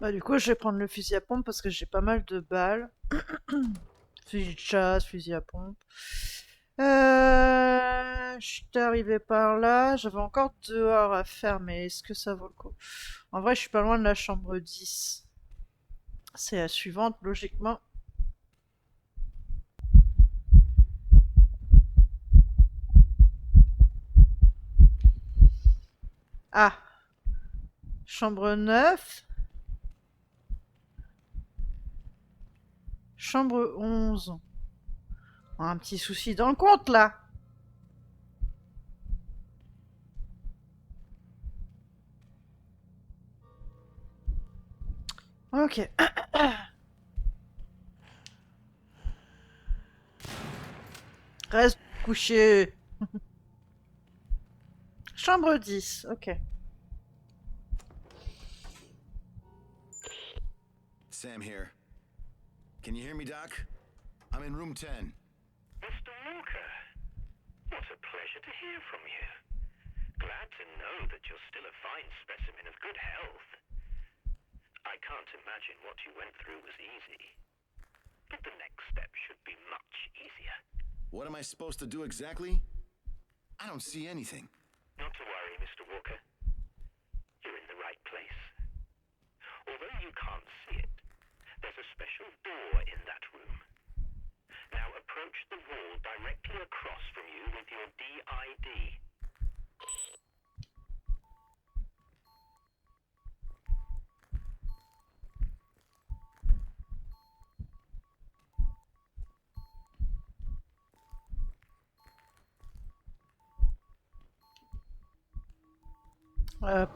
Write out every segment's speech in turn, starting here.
Bah, du coup, je vais prendre le fusil à pompe parce que j'ai pas mal de balles. Fusil de chasse, fusil à pompe. Je suis arrivé par là. J'avais encore dehors à faire, mais est-ce que ça vaut le coup? En vrai, je suis pas loin de la chambre 10. C'est la suivante, logiquement. Ah, chambre 9, chambre 11. Un petit souci dans le compte, là. Ok. Reste couché. Chambre 10, ok. Sam here. Can you hear me, Doc? I'm in room 10. Mr. Walker, what a pleasure to hear from you. Glad to know that you're still a fine specimen of good health. I can't imagine what you went through was easy, but the next step should be much easier. What am I supposed to do exactly? I don't see anything. Not to worry, Mr. Walker. You're in the right place. Although you can't see it, there's a special door in that room. Now approach the wall directly across from you with your DID. Euh,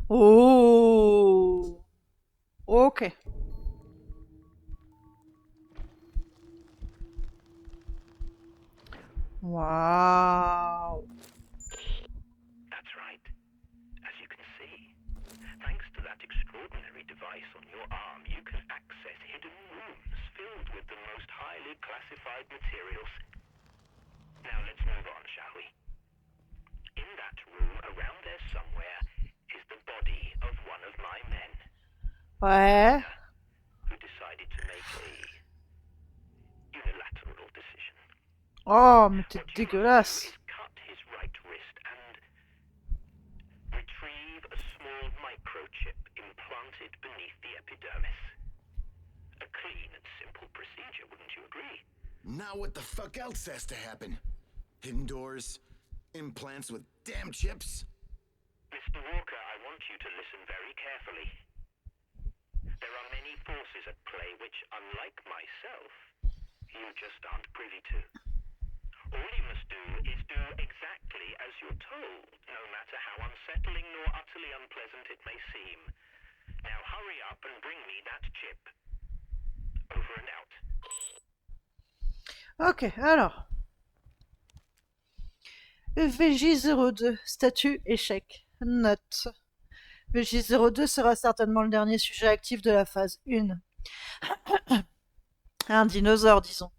Oh, ok. Waouh. That's right. As you can see, thanks to that extraordinary device on your arm, you can access hidden rooms filled with the most highly classified materials. Now let's move on, shall we? In that room, around there somewhere, is the body of one of my men, Ouais. who decided to make a unilateral decision. Oh, mais t'es What you must do dégueulasse. is cut his right wrist and retrieve a small microchip implanted beneath the epidermis. A clean and simple procedure, wouldn't you agree? Now what the fuck else has to happen? Hidden doors? Implants with damn chips? Mr. Walker, I want you to listen very carefully. There are many forces at play which, unlike myself, you just aren't privy to. All you must do is do exactly as you're told, no matter how unsettling nor utterly unpleasant it may seem. Now hurry up and bring me that chip. Over and out. Ok, alors. VJ02, statut échec. Note. VJ02 sera certainement le dernier sujet actif de la phase 1. Un dinosaure, disons.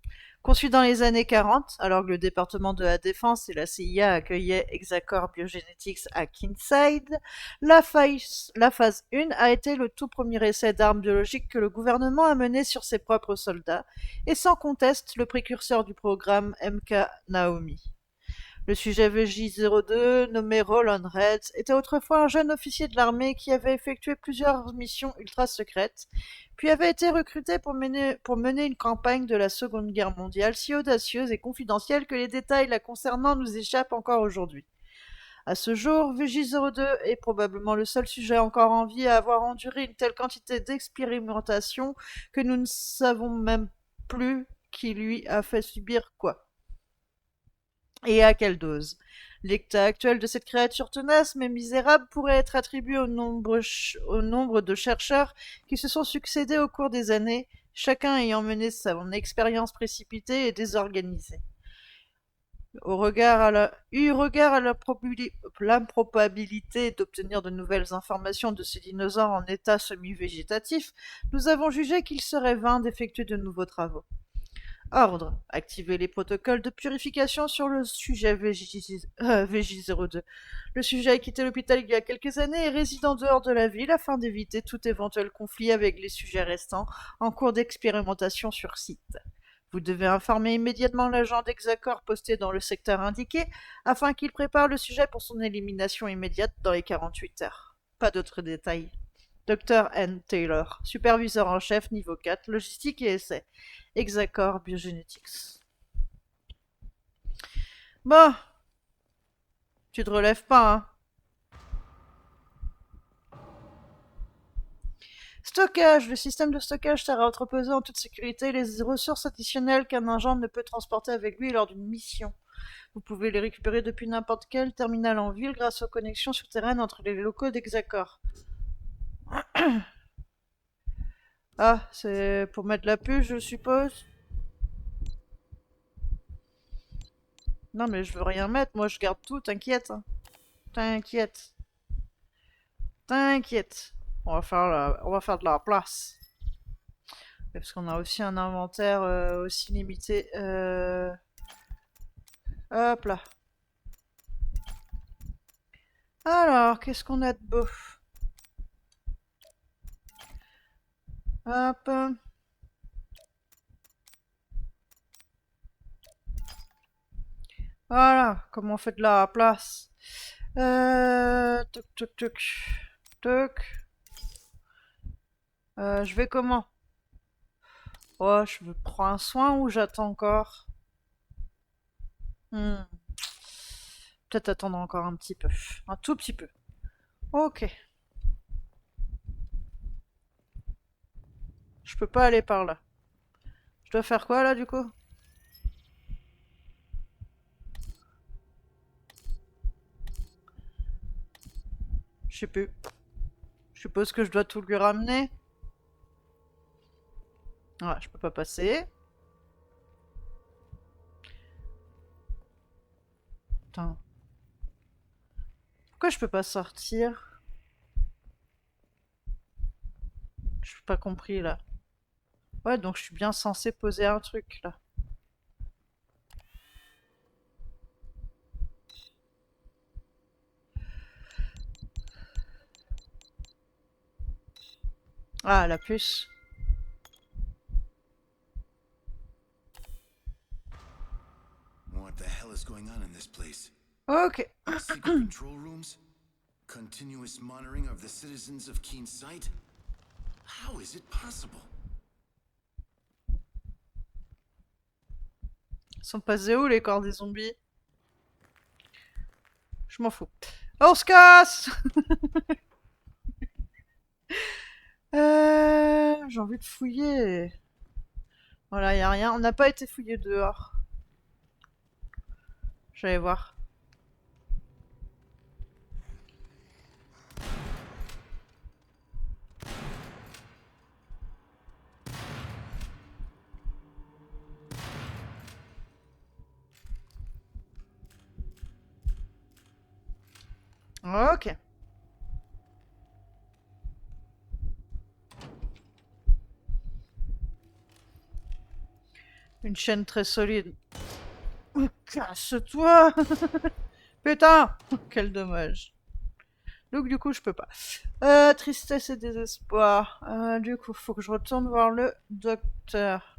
Conçu dans les années 40, alors que le département de la Défense et la CIA accueillaient Hexacorp Biogénétique à Kinside, la phase 1 a été le tout premier essai d'armes biologiques que le gouvernement a mené sur ses propres soldats, et sans conteste le précurseur du programme MK Naomi. Le sujet VJ-02, nommé Roland Red, était autrefois un jeune officier de l'armée qui avait effectué plusieurs missions ultra-secrètes, puis avait été recruté pour mener une campagne de la Seconde Guerre mondiale si audacieuse et confidentielle que les détails la concernant nous échappent encore aujourd'hui. À ce jour, VJ-02 est probablement le seul sujet encore en vie à avoir enduré une telle quantité d'expérimentation que nous ne savons même plus qui lui a fait subir quoi. Et à quelle dose? L'état actuel de cette créature tenace mais misérable pourrait être attribué au nombre de chercheurs qui se sont succédés au cours des années, chacun ayant mené son expérience précipitée et désorganisée. Eu regard à l'improbabilité d'obtenir de nouvelles informations de ces dinosaures en état semi-végétatif, nous avons jugé qu'il serait vain d'effectuer de nouveaux travaux. Ordre. Activer les protocoles de purification sur le sujet VJ02. Le sujet a quitté l'hôpital il y a quelques années et réside en dehors de la ville afin d'éviter tout éventuel conflit avec les sujets restants en cours d'expérimentation sur site. Vous devez informer immédiatement l'agent d'Hexacor posté dans le secteur indiqué afin qu'il prépare le sujet pour son élimination immédiate dans les 48 heures. Pas d'autres détails. Dr. N. Taylor, superviseur en chef niveau 4, logistique et essai. Hexacor Biogenetics. Bon, tu te relèves pas, hein. Stockage. Le système de stockage sert à entreposer en toute sécurité les ressources additionnelles qu'un agent ne peut transporter avec lui lors d'une mission. Vous pouvez les récupérer depuis n'importe quel terminal en ville grâce aux connexions souterraines entre les locaux d'Hexacor. Ah, c'est pour mettre la puce, je suppose. Non, mais je veux rien mettre, moi je garde tout, t'inquiète. Hein. T'inquiète. T'inquiète. On va faire de la place. Parce qu'on a aussi un inventaire aussi limité. Hop là. Alors, qu'est-ce qu'on a de beau? Hop. Voilà, comment on fait de la place. Toc toc toc. Toc. Je vais comment? Oh, je me prends un soin ou j'attends encore? Hmm. Peut-être attendre encore un petit peu. Un tout petit peu. Ok. Je peux pas aller par là. Je dois faire quoi là du coup? Je sais plus. Je suppose que je dois tout lui ramener. Ouais, je peux pas passer. Putain. Pourquoi je peux pas sortir? Je suis pas compris là. Ouais, donc je suis bien censé poser un truc là. Ah, la puce. What the hell is going on in this place? Ok. Secret control rooms? Continuous monitoring of the citizens of Keen Sight? How is it possible? Ils sont passés où les corps des zombies? Je m'en fous. On se casse. J'ai envie de fouiller. Voilà, y a rien. On n'a pas été fouillé dehors. J'allais voir. Ok. Une chaîne très solide. Casse-toi. Putain. Quel dommage. Donc du coup, je peux pas. Tristesse et désespoir. Du coup, faut que je retourne voir le docteur.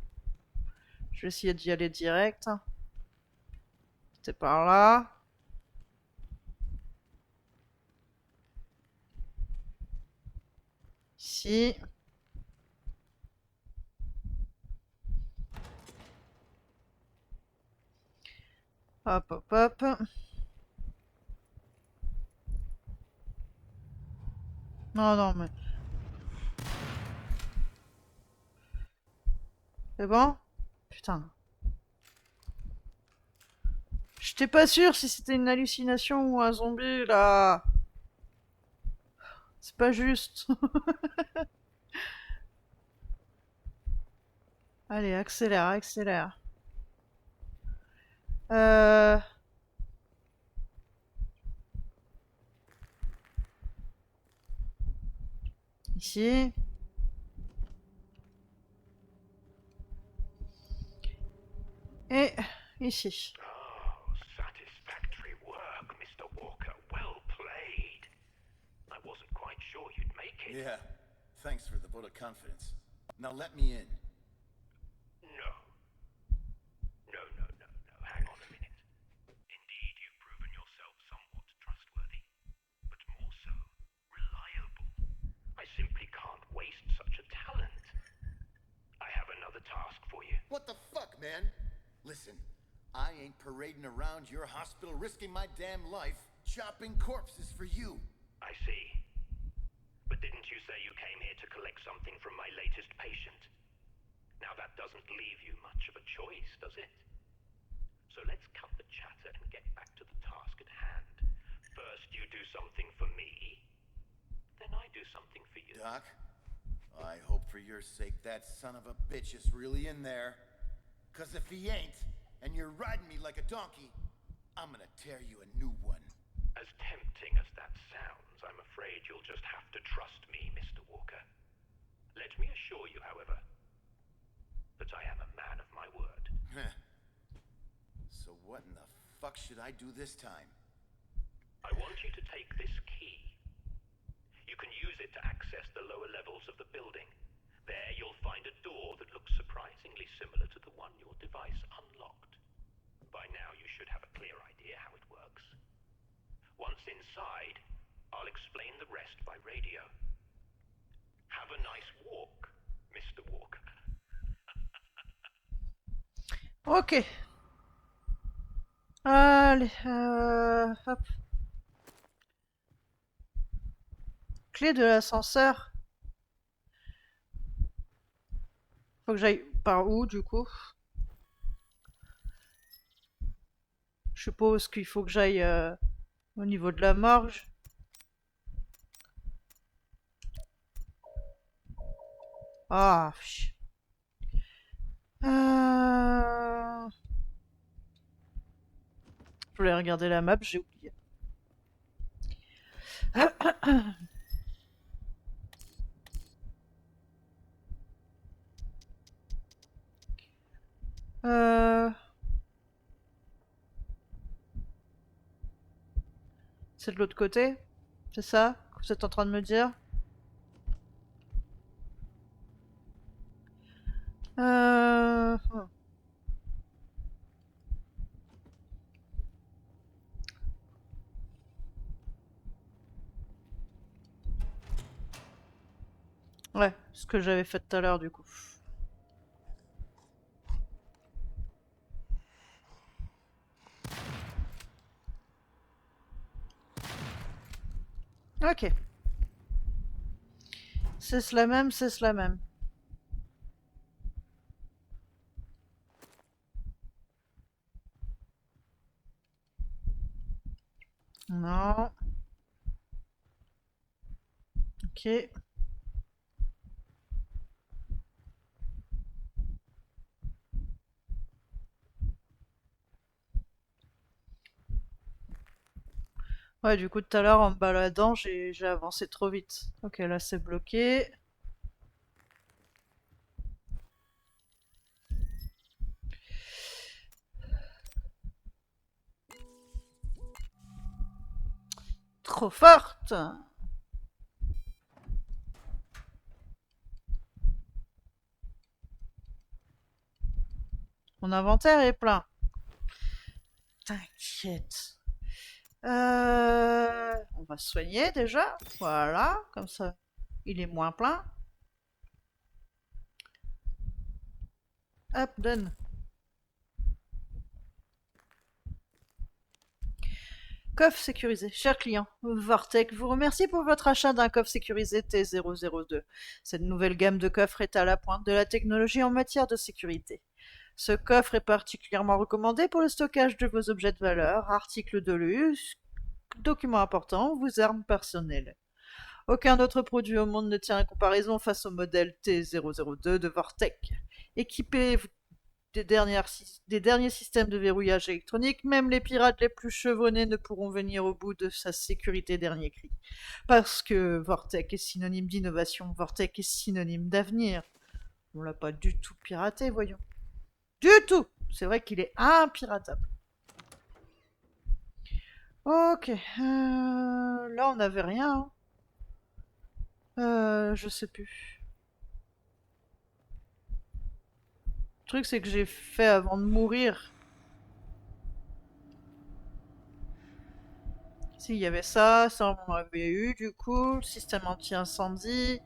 Je vais essayer d'y aller direct. C'est par là. Ici. Hop, hop, hop. Non, non, mais... C'est bon? Putain. J'étais pas sûr si c'était une hallucination ou un zombie, là. C'est pas juste. Allez, accélère, accélère. Euh... Ici. ici. Oh, satisfactory work, Mr. Walker. Well played. I wasn't quite sure you'd make it. Yeah, thanks for the vote of confidence. Now let me in. No. No. Hang on a minute. Indeed, you've proven yourself somewhat trustworthy, but more so, reliable. I simply can't waste such a talent. I have another task for you. What the fuck, man? Listen, I ain't parading around your hospital risking my damn life chopping corpses for you. I see. But didn't you say you came here to collect something from my latest patient? Now that doesn't leave you much of a choice, does it? So let's cut the chatter and get back to the task at hand. First you do something for me, then I do something for you. Doc, I hope for your sake that son of a bitch is really in there. 'Cause if he ain't, and you're riding me like a donkey, I'm gonna tear you a new one. As tempting as that sounds, I'm afraid you'll just have to trust me, Mr. Walker. Let me assure you, however, that I am a man of my word. So what in the fuck should I do this time? I want you to take this key. You can use it to access the lower levels of the building. There you'll find a door that looks surprisingly similar to the one your device unlocked. By now you should have a clear idea how it works. Once inside, I'll explain the rest by radio. Have a nice walk, Mr. Walker. Ok. Allez, hop. Clé de l'ascenseur. Faut que j'aille par où, du coup? Je suppose qu'il faut que j'aille au niveau de la morgue. Ah, Je voulais regarder la map, j'ai oublié. C'est de l'autre côté? C'est ça que vous êtes en train de me dire? Euh... hmm. Ouais, ce que j'avais fait tout à l'heure du coup. Ok. C'est cela même, c'est cela même. Non. Ok. Ouais, du coup, tout à l'heure, en me baladant, j'ai avancé trop vite. Ok, là, c'est bloqué. Trop forte! Mon inventaire est plein. T'inquiète. On va se soigner déjà. Voilà, comme ça, il est moins plein. Hop, donne. Coffre sécurisé. Cher client, Vortec vous remercie pour votre achat d'un coffre sécurisé T002. Cette nouvelle gamme de coffres est à la pointe de la technologie en matière de sécurité. Ce coffre est particulièrement recommandé pour le stockage de vos objets de valeur, articles de luxe, documents importants ou vos armes personnelles. Aucun autre produit au monde ne tient à comparaison face au modèle T002 de Vortec. Équipé des derniers systèmes de verrouillage électronique, même les pirates les plus chevronnés ne pourront venir au bout de sa sécurité dernier cri. Parce que Vortec est synonyme d'innovation, Vortec est synonyme d'avenir. On l'a pas du tout piraté, voyons. Du tout! C'est vrai qu'il est impiratable. Ok. Là, on n'avait rien. Hein. Je sais plus. Le truc, c'est que j'ai fait avant de mourir. Si, il y avait ça, ça on avait eu du coup, le système anti-incendie.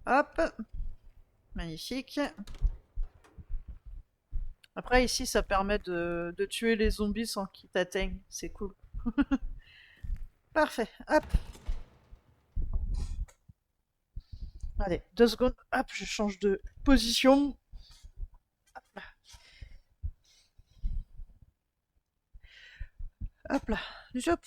Hop, magnifique. Après, ici, ça permet de tuer les zombies sans qu'ils t'atteignent. C'est cool. Parfait. Hop. Allez, 2 secondes. Hop, je change de position. Hop là. Hop.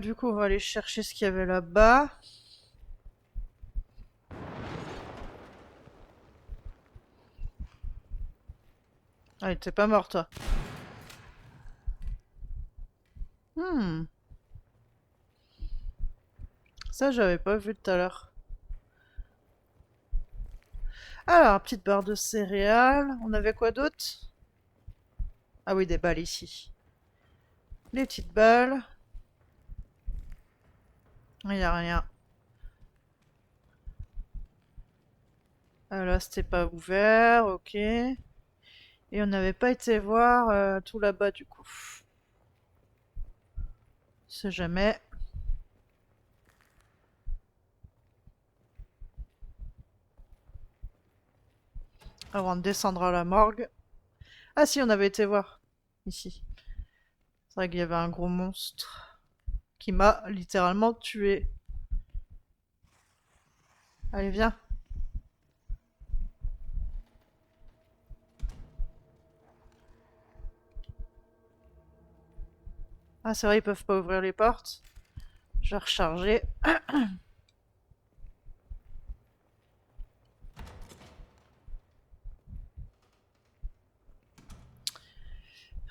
Du coup, on va aller chercher ce qu'il y avait là-bas. Ah, t'es pas mort, toi. Hmm. Ça, j'avais pas vu tout à l'heure. Alors, petite barre de céréales. On avait quoi d'autre? Ah oui, des balles ici. Les petites balles. Il n'y a rien. Ah là, c'était pas ouvert, ok. Et on n'avait pas été voir tout là-bas du coup. C'est jamais. Avant de descendre à la morgue. Ah si, on avait été voir. Ici. C'est vrai qu'il y avait un gros monstre qui m'a littéralement tué. Allez, viens. Ah, c'est vrai, ils peuvent pas ouvrir les portes. Je vais recharger.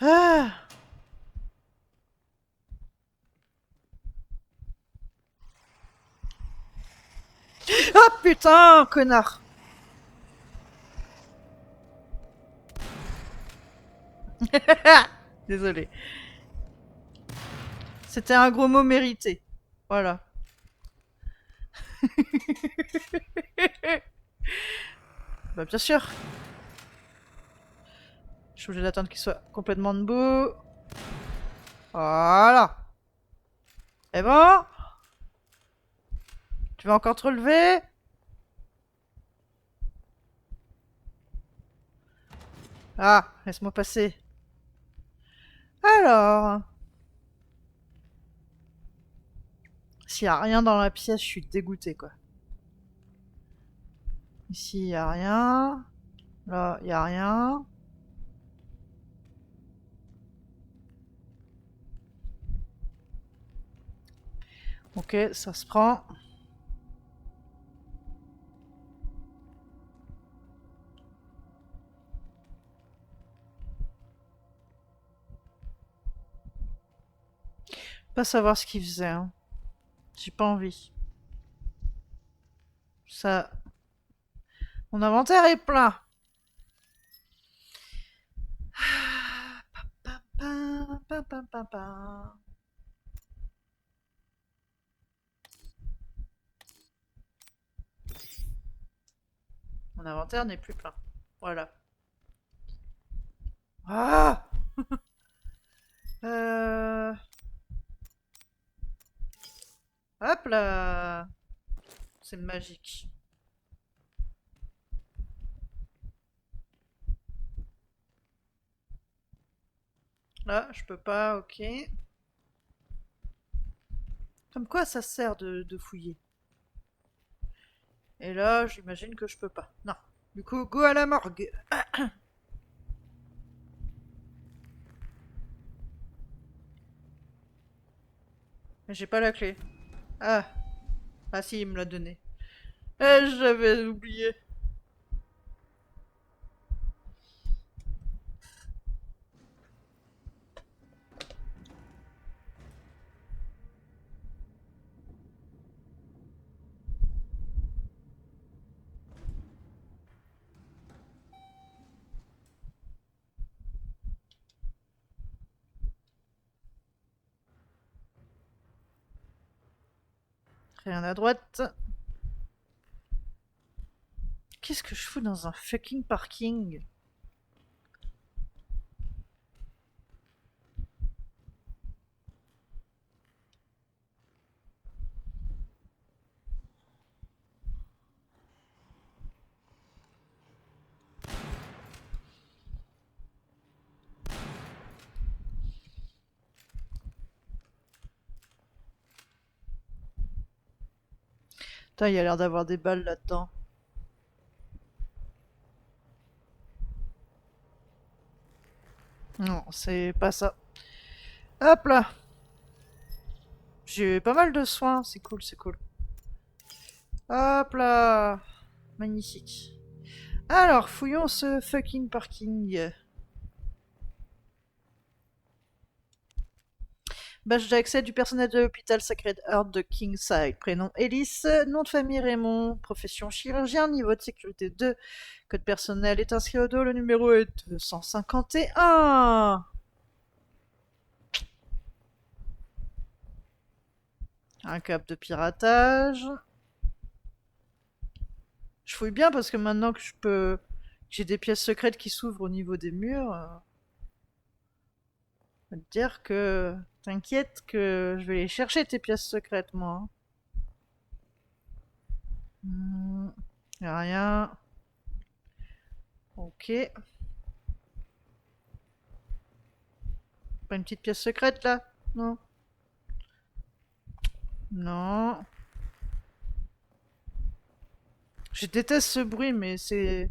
Ah, oh putain, connard. Désolé. C'était un gros mot mérité. Voilà. Bah bien sûr. Je suis obligé d'attendre qu'il soit complètement debout. Voilà. Et bon. Tu vas encore te relever? Ah, laisse-moi passer. Alors. S'il y a rien dans la pièce, je suis dégoûté quoi. Ici, il y a rien. Là, il y a rien. Ok, ça se prend. Pas savoir ce qu'il faisait. Hein. J'ai pas envie. Ça. Mon inventaire est plein. Pam, pam, pam, pam, pam, pam. Mon inventaire n'est plus plein. Voilà. Ah euh... Hop là. C'est magique. Là, je peux pas, ok. Comme quoi ça sert de fouiller. Et là, j'imagine que je peux pas. Non. Du coup, go à la morgue. Mais j'ai pas la clé. Ah. Ah si, il me l'a donné. J'avais oublié. Rien à droite. Qu'est-ce que je fous dans un fucking parking? Putain, il y a l'air d'avoir des balles là-dedans. Non, c'est pas ça. Hop là! J'ai eu pas mal de soins, c'est cool, c'est cool. Hop là! Magnifique. Alors, fouillons ce fucking parking. Badge d'accès du personnel de l'hôpital Sacred Heart de Kingside. Prénom Ellis, nom de famille Raymond, profession chirurgien, niveau de sécurité 2. Code personnel est inscrit au dos, le numéro est 251. Un cap de piratage. Je fouille bien parce que maintenant que j'ai des pièces secrètes qui s'ouvrent au niveau des murs, je vais te dire que t'inquiète que je vais les chercher tes pièces secrètes moi. Y'a rien. Ok. Pas une petite pièce secrète là? Non. Non. Je déteste ce bruit, mais c'est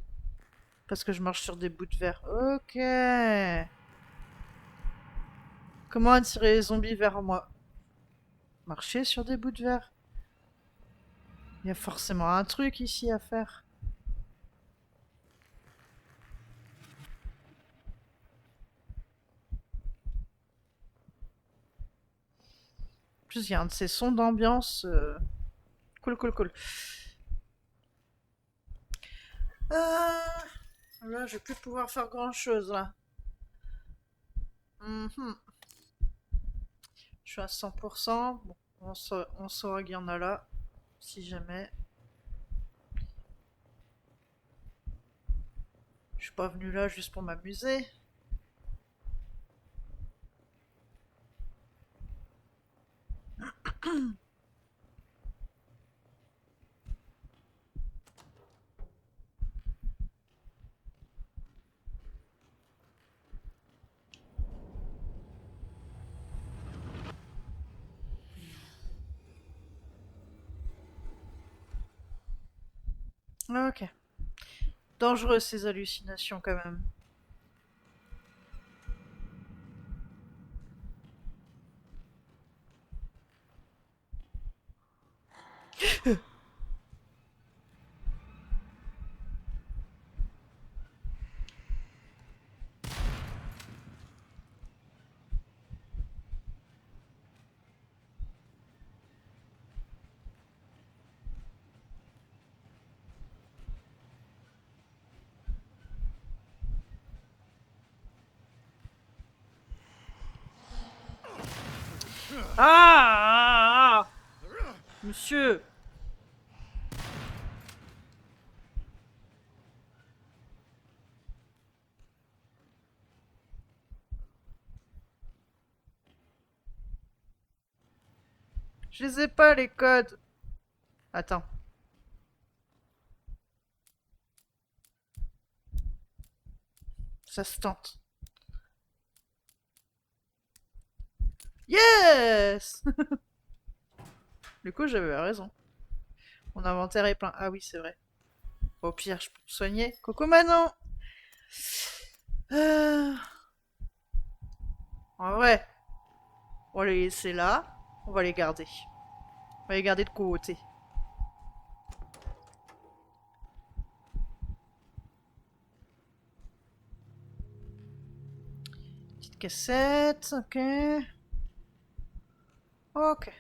parce que je marche sur des bouts de verre. Ok. Comment attirer les zombies vers moi? Marcher sur des bouts de verre. Il y a forcément un truc ici à faire. En plus, il y a un de ces sons d'ambiance. Cool, cool, cool. Là, je vais plus pouvoir faire grand chose là. Mhm. Je suis à 100%. Bon, on saura qu'il y en a là. Si jamais. Je suis pas venu là juste pour m'amuser. Ok. Dangereux ces hallucinations quand même. Ah, monsieur. Je les ai pas les codes. Attends. Ça se tente. Yes. Du coup, j'avais raison. Mon inventaire est plein. Ah oui, c'est vrai. Au pire, je peux me soigner. Coucou Manon. Euh... En vrai, on va les laisser là. On va les garder. On va les garder de côté. Petite cassette, ok. Ok.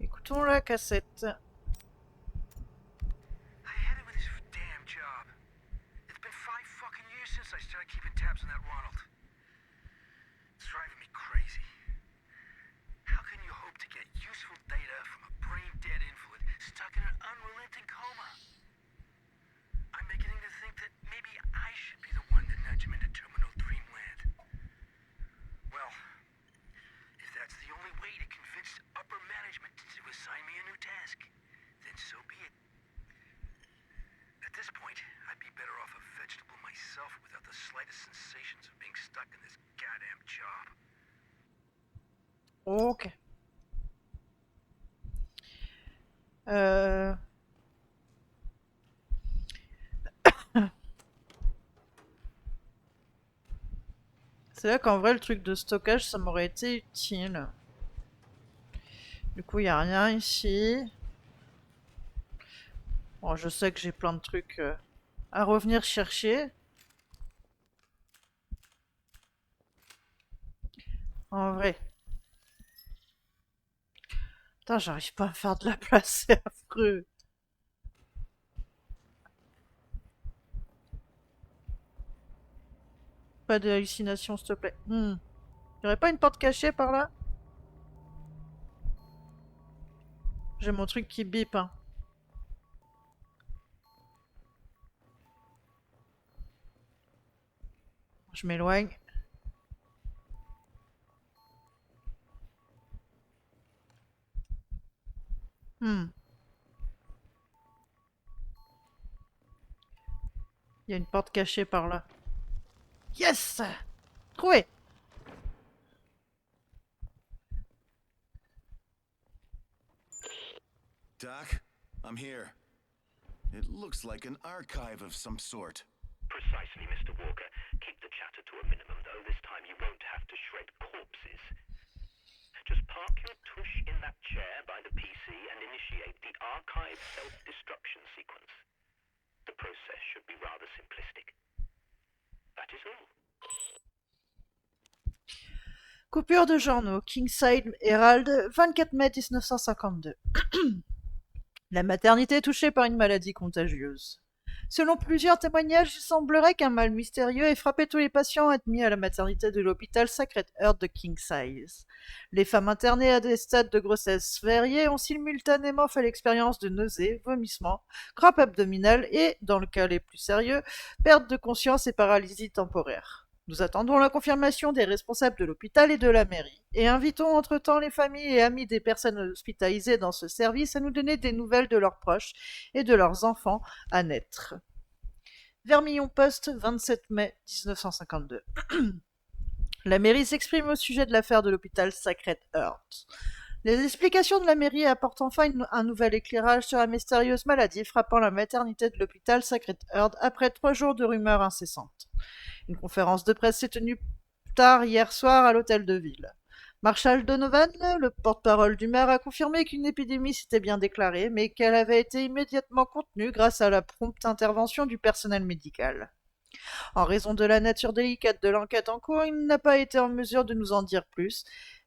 Écoutons la cassette. I had it with this damn job. It's been 5 fucking years since I started keeping tabs on that Ronald. It's driving me crazy. How can you hope to get useful data from a brain-dead invalid stuck in an unrelenting coma? I'm beginning to think that maybe I should be the one to nudge him into terminal dreamland. Well, if that's the only way to convince upper management to assign me a new task, then so be it. At this point, I'd be better off a vegetable myself without the slightest sensations of being stuck in this goddamn job. Ok. Euh... C'est là qu'en vrai, le truc de stockage, ça m'aurait été utile. Du coup, il n'y a rien ici. Bon, je sais que j'ai plein de trucs à revenir chercher. En vrai. Putain, j'arrive pas à faire de la place, c'est affreux. Pas de hallucination, s'il te plaît. Y'aurait pas une porte cachée par là? J'ai mon truc qui bip, hein. Je m'éloigne. Il y a une porte cachée par là. Yes! Trouvé! Doc, I'm here. It looks like an archive of some sort. Precisely, Mr. Walker. Keep the chatter to a minimum, though. This time you won't have to shred corpses. Just park your tush in that chair by the PC and initiate the archive self-destruction sequence. The process should be rather simplistic. That is all. Coupure de journaux. Kingside Herald, 24 mai 1952. La maternité est touchée par une maladie contagieuse. Selon plusieurs témoignages, il semblerait qu'un mal mystérieux ait frappé tous les patients admis à la maternité de l'hôpital Sacred Heart de Kingside. Les femmes internées à des stades de grossesse variés ont simultanément fait l'expérience de nausées, vomissements, crampes abdominales et, dans le cas les plus sérieux, perte de conscience et paralysie temporaire. Nous attendons la confirmation des responsables de l'hôpital et de la mairie, et invitons entre-temps les familles et amis des personnes hospitalisées dans ce service à nous donner des nouvelles de leurs proches et de leurs enfants à naître. Vermillon Post, 27 mai 1952. La mairie s'exprime au sujet de l'affaire de l'hôpital Sacred Heart. Les explications de la mairie apportent enfin un nouvel éclairage sur la mystérieuse maladie frappant la maternité de l'hôpital Sacred Heart après 3 jours de rumeurs incessantes. Une conférence de presse s'est tenue tard hier soir à l'hôtel de ville. Marshall Donovan, le porte-parole du maire, a confirmé qu'une épidémie s'était bien déclarée, mais qu'elle avait été immédiatement contenue grâce à la prompte intervention du personnel médical. En raison de la nature délicate de l'enquête en cours, il n'a pas été en mesure de nous en dire plus,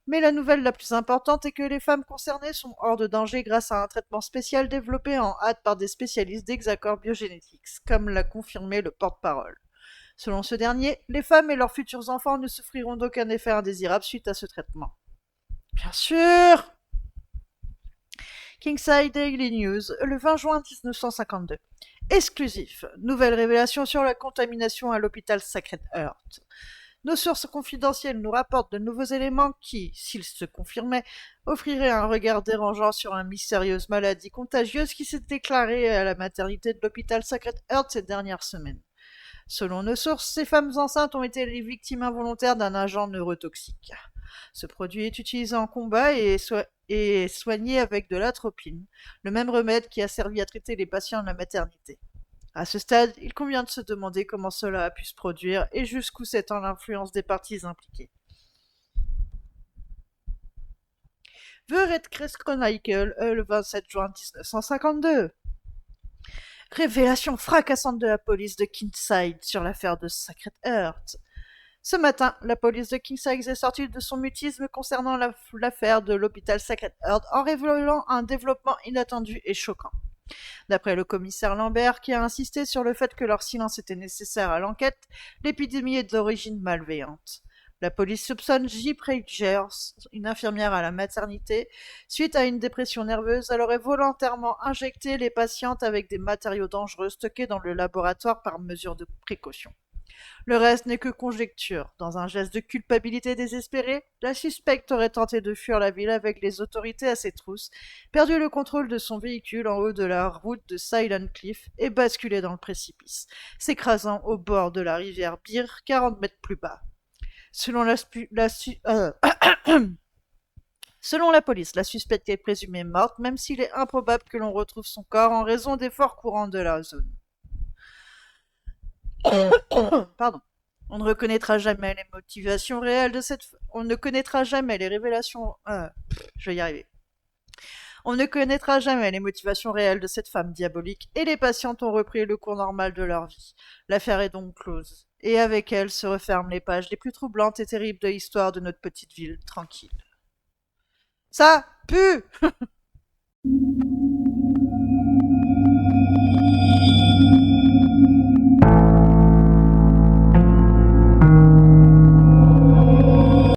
mais la nouvelle la plus importante est que les femmes concernées sont hors de danger grâce à un traitement spécial développé en hâte par des spécialistes d'Hexacor Biogenetics, comme l'a confirmé le porte-parole. Selon ce dernier, les femmes et leurs futurs enfants ne souffriront d'aucun effet indésirable suite à ce traitement. Bien sûr! Kingside Daily News, le 20 juin 1952. Exclusif. Nouvelle révélation sur la contamination à l'hôpital Sacred Heart. Nos sources confidentielles nous rapportent de nouveaux éléments qui, s'ils se confirmaient, offriraient un regard dérangeant sur une mystérieuse maladie contagieuse qui s'est déclarée à la maternité de l'hôpital Sacred Heart ces dernières semaines. Selon nos sources, ces femmes enceintes ont été les victimes involontaires d'un agent neurotoxique. Ce produit est utilisé en combat et est soigné avec de l'atropine, le même remède qui a servi à traiter les patients de la maternité. À ce stade, il convient de se demander comment cela a pu se produire et jusqu'où s'étend l'influence des parties impliquées. The Red Crest Chronicle, le 27 juin 1952. Révélation fracassante de la police de Kingside sur l'affaire de Sacred Heart. Ce matin, la police de Kingside est sortie de son mutisme concernant l'affaire de l'hôpital Sacred Heart en révélant un développement inattendu et choquant. D'après le commissaire Lambert, qui a insisté sur le fait que leur silence était nécessaire à l'enquête, l'épidémie est d'origine malveillante. La police soupçonne J. Bridgers, une infirmière à la maternité. Suite à une dépression nerveuse, elle aurait volontairement injecté les patientes avec des matériaux dangereux stockés dans le laboratoire par mesure de précaution. Le reste n'est que conjecture. Dans un geste de culpabilité désespéré, la suspecte aurait tenté de fuir la ville avec les autorités à ses trousses, perdu le contrôle de son véhicule en haut de la route de Silent Cliff et basculé dans le précipice, s'écrasant au bord de la rivière Bear, 40 mètres plus bas. Selon Selon la police, la suspecte est présumée morte, même s'il est improbable que l'on retrouve son corps en raison des forts courants de la zone. Pardon. On ne reconnaîtra jamais les motivations réelles de cette... On ne connaîtra jamais les révélations... je vais y arriver. On ne connaîtra jamais les motivations réelles de cette femme diabolique et les patientes ont repris le cours normal de leur vie. L'affaire est donc close. Et avec elle se referment les pages les plus troublantes et terribles de l'histoire de notre petite ville tranquille. Ça pue